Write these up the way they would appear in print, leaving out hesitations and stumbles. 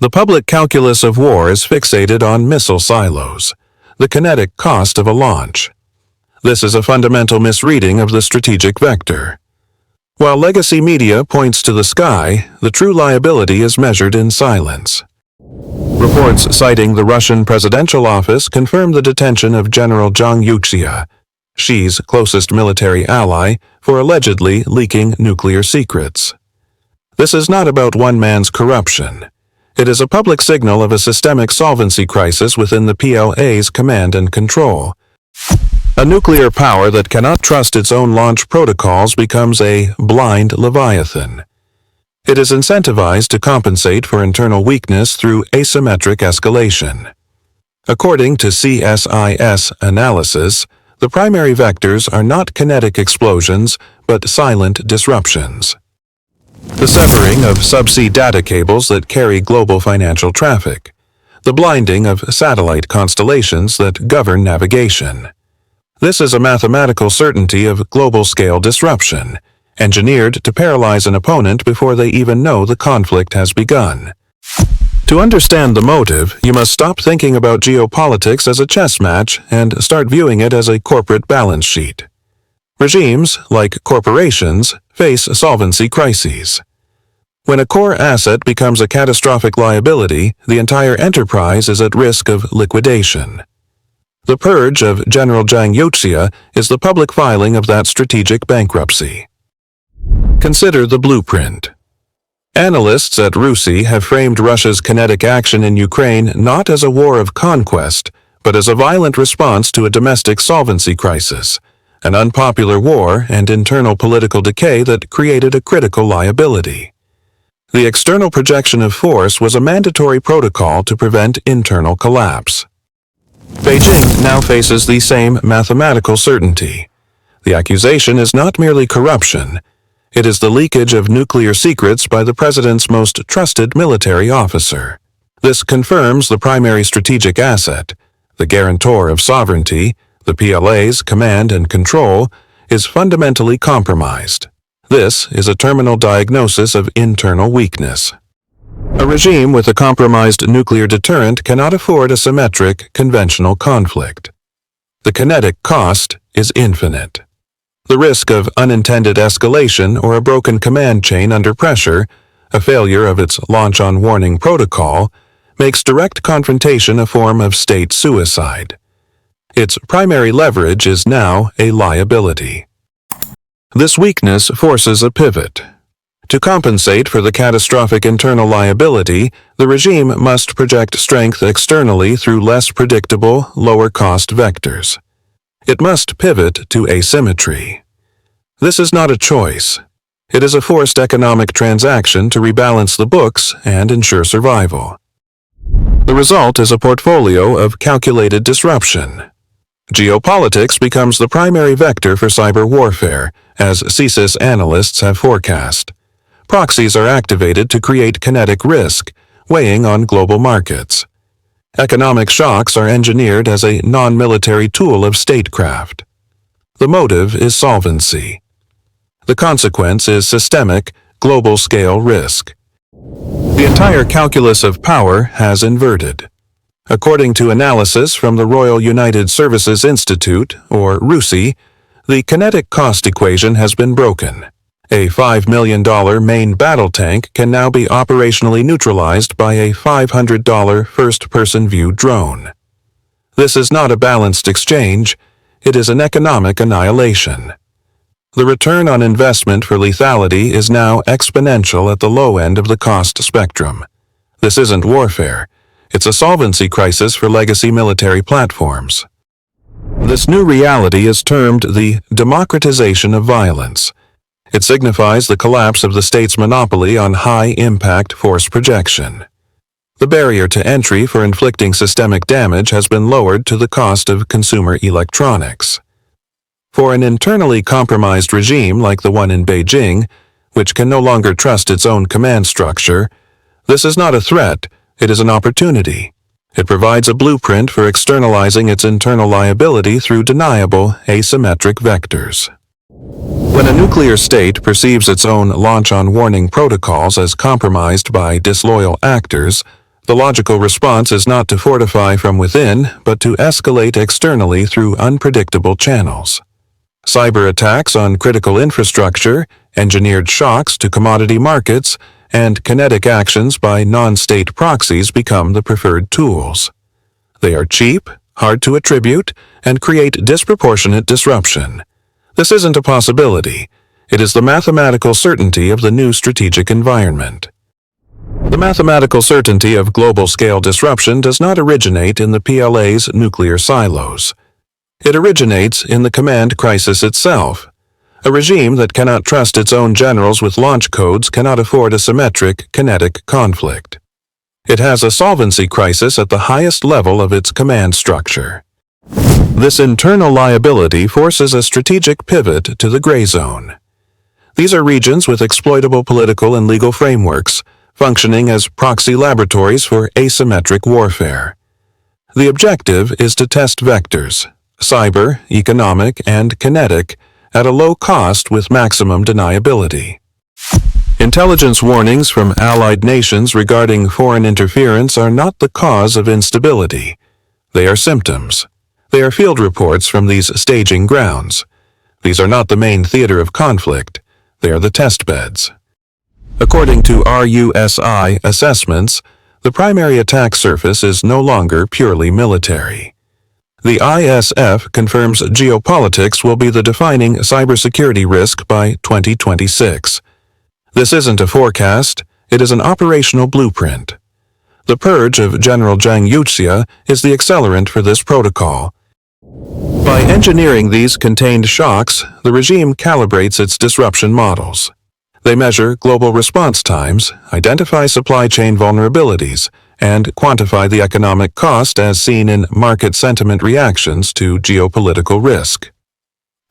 The public calculus of war is fixated on missile silos, the kinetic cost of a launch. This is a fundamental misreading of the strategic vector. While legacy media points to the sky, the true liability is measured in silence. Reports citing the Russian presidential office confirm the detention of General Zhang Yuxia, Xi's closest military ally, for allegedly leaking nuclear secrets. This is not about one man's corruption. It is a public signal of a systemic solvency crisis within the PLA's command and control. A nuclear power that cannot trust its own launch protocols becomes a blind leviathan. It is incentivized to compensate for internal weakness through asymmetric escalation. According to CSIS analysis, the primary vectors are not kinetic explosions, but silent disruptions. The severing of subsea data cables that carry global financial traffic. The blinding of satellite constellations that govern navigation. This is a mathematical certainty of global-scale disruption, engineered to paralyze an opponent before they even know the conflict has begun. To understand the motive, you must stop thinking about geopolitics as a chess match and start viewing it as a corporate balance sheet. Regimes, like corporations, face solvency crises. When a core asset becomes a catastrophic liability, the entire enterprise is at risk of liquidation. The purge of General Zhang Yuxia is the public filing of that strategic bankruptcy. Consider the blueprint. Analysts at RUSI have framed Russia's kinetic action in Ukraine not as a war of conquest, but as a violent response to a domestic solvency crisis, an unpopular war and internal political decay that created a critical liability. The external projection of force was a mandatory protocol to prevent internal collapse. Beijing now faces the same mathematical certainty. The accusation is not merely corruption. It is the leakage of nuclear secrets by the president's most trusted military officer. This confirms the primary strategic asset, the guarantor of sovereignty, the PLA's command and control, is fundamentally compromised. This is a terminal diagnosis of internal weakness. A regime with a compromised nuclear deterrent cannot afford a symmetric, conventional conflict. The kinetic cost is infinite. The risk of unintended escalation or a broken command chain under pressure, a failure of its launch-on-warning protocol, makes direct confrontation a form of state suicide. Its primary leverage is now a liability. This weakness forces a pivot. To compensate for the catastrophic internal liability, the regime must project strength externally through less predictable, lower-cost vectors. It must pivot to asymmetry. This is not a choice. It is a forced economic transaction to rebalance the books and ensure survival. The result is a portfolio of calculated disruption. Geopolitics becomes the primary vector for cyber warfare, as CSIS analysts have forecast. Proxies are activated to create kinetic risk, weighing on global markets. Economic shocks are engineered as a non-military tool of statecraft. The motive is solvency. The consequence is systemic, global-scale risk. The entire calculus of power has inverted. According to analysis from the Royal United Services Institute, or RUSI, the kinetic cost equation has been broken. A $5 million main battle tank can now be operationally neutralized by a $500 first-person view drone. This is not a balanced exchange, it is an economic annihilation. The return on investment for lethality is now exponential at the low end of the cost spectrum. This isn't warfare, it's a solvency crisis for legacy military platforms. This new reality is termed the democratization of violence. It signifies the collapse of the state's monopoly on high-impact force projection. The barrier to entry for inflicting systemic damage has been lowered to the cost of consumer electronics. For an internally compromised regime like the one in Beijing, which can no longer trust its own command structure, this is not a threat, it is an opportunity. It provides a blueprint for externalizing its internal liability through deniable, asymmetric vectors. When a nuclear state perceives its own launch-on-warning protocols as compromised by disloyal actors, The logical response is not to fortify from within, but to escalate externally through unpredictable channels. Cyber attacks on critical infrastructure, engineered shocks to commodity markets, and kinetic actions by non-state proxies become the preferred tools. They are cheap, hard to attribute, and create disproportionate disruption. This isn't a possibility. It is the mathematical certainty of the new strategic environment. The mathematical certainty of global-scale disruption does not originate in the PLA's nuclear silos. It originates in the command crisis itself. A regime that cannot trust its own generals with launch codes cannot afford a symmetric, kinetic conflict. It has a solvency crisis at the highest level of its command structure. This internal liability forces a strategic pivot to the gray zone. These are regions with exploitable political and legal frameworks, functioning as proxy laboratories for asymmetric warfare. The objective is to test vectors, cyber, economic, and kinetic, at a low cost with maximum deniability. Intelligence warnings from allied nations regarding foreign interference are not the cause of instability. They are symptoms. They are field reports from these staging grounds. These are not the main theater of conflict. They are the test beds. According to RUSI assessments, the primary attack surface is no longer purely military. The ISF confirms geopolitics will be the defining cybersecurity risk by 2026. This isn't a forecast, it is an operational blueprint. The purge of General Zhang Yuxia is the accelerant for this protocol. By engineering these contained shocks, the regime calibrates its disruption models. They measure global response times, identify supply chain vulnerabilities, and quantify the economic cost as seen in market sentiment reactions to geopolitical risk.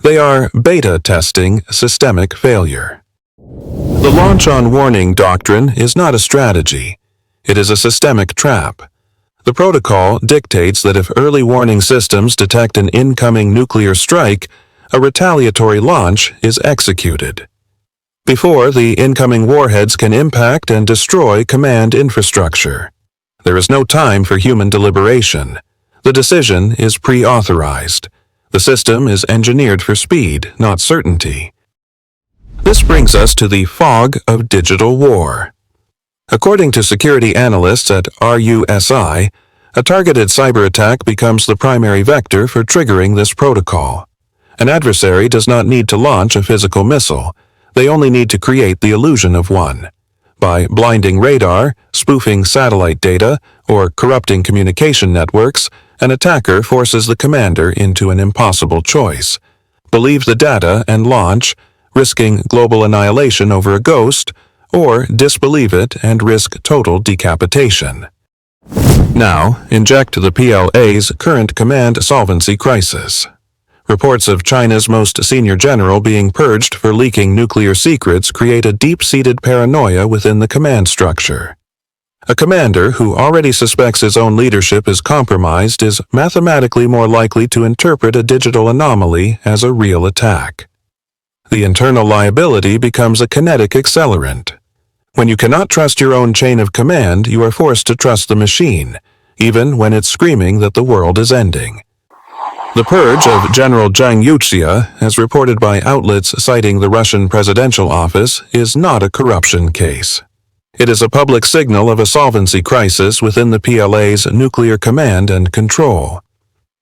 They are beta testing systemic failure. The launch on warning doctrine is not a strategy. It is a systemic trap. The protocol dictates that if early warning systems detect an incoming nuclear strike, a retaliatory launch is executed. Before the incoming warheads can impact and destroy command infrastructure. There is no time for human deliberation. The decision is pre-authorized. The system is engineered for speed, not certainty. This brings us to the fog of digital war. According to security analysts at RUSI, a targeted cyber attack becomes the primary vector for triggering this protocol. An adversary does not need to launch a physical missile. They only need to create the illusion of one. By blinding radar, spoofing satellite data, or corrupting communication networks, an attacker forces the commander into an impossible choice. Believe the data and launch, risking global annihilation over a ghost, or disbelieve it and risk total decapitation. Now, inject the PLA's current command solvency crisis. Reports of China's most senior general being purged for leaking nuclear secrets create a deep-seated paranoia within the command structure. A commander who already suspects his own leadership is compromised is mathematically more likely to interpret a digital anomaly as a real attack. The internal liability becomes a kinetic accelerant. When you cannot trust your own chain of command, you are forced to trust the machine, even when it's screaming that the world is ending. The purge of General Zhang Yuxia, as reported by outlets citing the Russian presidential office, is not a corruption case. It is a public signal of a solvency crisis within the PLA's nuclear command and control.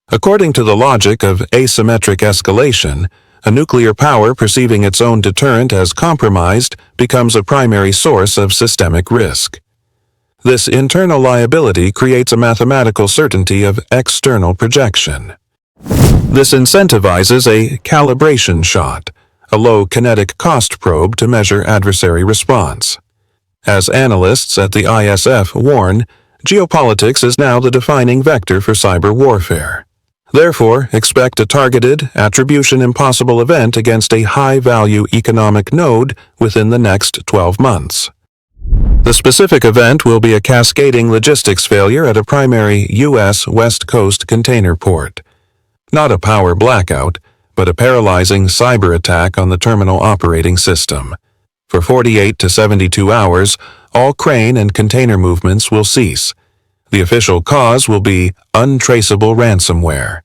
According to the logic of asymmetric escalation, a nuclear power perceiving its own deterrent as compromised becomes a primary source of systemic risk. This internal liability creates a mathematical certainty of external projection. This incentivizes a calibration shot, a low kinetic cost probe to measure adversary response. As analysts at the ISF warn, geopolitics is now the defining vector for cyber warfare. Therefore, expect a targeted, attribution-impossible event against a high-value economic node within the next 12 months. The specific event will be a cascading logistics failure at a primary U.S. West Coast container port. Not a power blackout, but a paralyzing cyber attack on the terminal operating system. For 48 to 72 hours, all crane and container movements will cease, The official cause will be untraceable ransomware.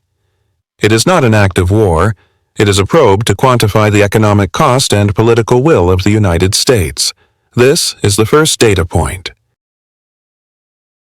It is not an act of war. It is a probe to quantify the economic cost and political will of the United States. This is the first data point.